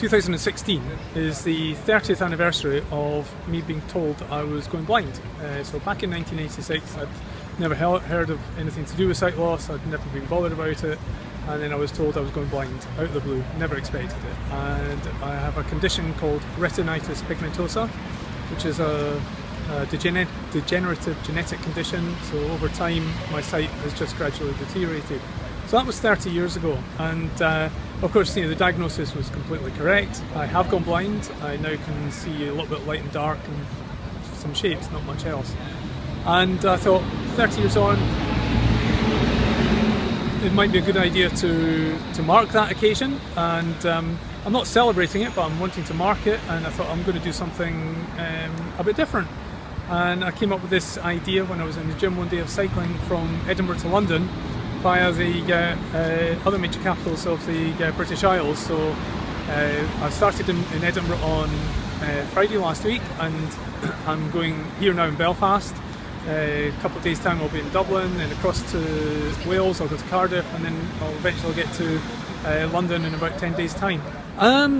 2016 is the 30th anniversary of me being told I was going blind. So back in 1986 I'd never heard of anything to do with sight loss, I'd never been bothered about it, and then I was told I was going blind out of the blue, never expected it. And I have a condition called Retinitis Pigmentosa, which is a degenerative genetic condition, so over time my sight has just gradually deteriorated. So that was 30 years ago, and of course, the diagnosis was completely correct. I have gone blind. I now can see a little bit light and dark and some shapes, not much else. And I thought, 30 years on, it might be a good idea to mark that occasion. And I'm not celebrating it, but I'm wanting to mark it. And I thought I'm going to do something a bit different. And I came up with this idea when I was in the gym one day of cycling from Edinburgh to London via the other major capitals of the British Isles. So I started in Edinburgh on Friday last week, and I'm going here now in Belfast. A couple of days time I'll be in Dublin, and across to Wales, I'll go to Cardiff, and then I'll eventually get to London in about 10 days time.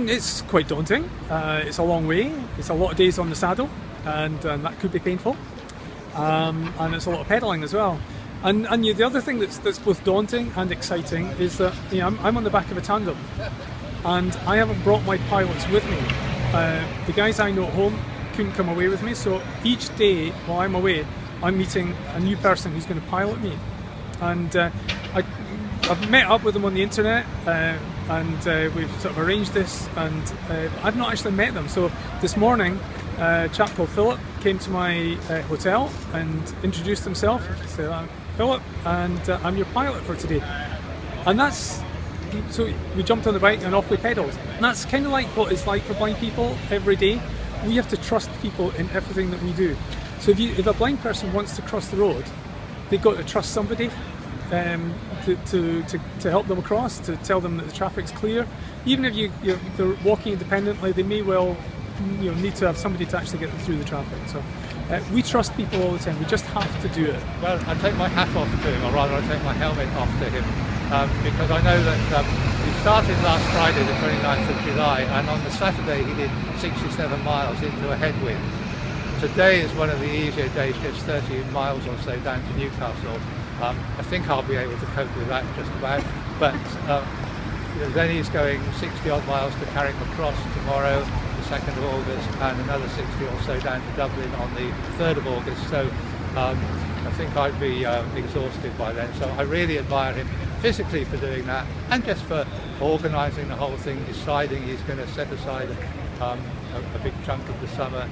It's quite daunting. It's a long way, it's a lot of days on the saddle, and that could be painful, and it's a lot of pedalling as well. And the other thing that's both daunting and exciting is that I'm on the back of a tandem, and I haven't brought my pilots with me. The guys I know at home couldn't come away with me, so each day while I'm away, I'm meeting a new person who's going to pilot me. And I've met up with them on the internet, and we've sort of arranged this, and I've not actually met them. So this morning, a chap called Philip came to my hotel and introduced himself. He said, "I'm Philip, and I'm your pilot for today." And so we jumped on the bike and off we pedalled. And that's kind of like what it's like for blind people every day. We have to trust people in everything that we do. So if a blind person wants to cross the road, they've got to trust somebody to help them across, to tell them that the traffic's clear. Even if they're walking independently, they may well need to have somebody to actually get them through the traffic. So we trust people all the time. We just have to do it. Well, I take my hat off to him, or rather I take my helmet off to him, because I know that he started last Friday, the 29th of July, and on the Saturday he did 67 miles into a headwind. Today is one of the easier days, gets 30 miles or so down to Newcastle. I think I'll be able to cope with that just about, but then he's going 60 odd miles to Carrick Cross tomorrow, the 2nd of August, and another 60 or so down to Dublin on the 3rd of August. So I think I'd be exhausted by then. So I really admire him physically for doing that, and just for organising the whole thing, deciding he's going to set aside a big chunk of the summer,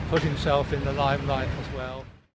put himself in the limelight as well.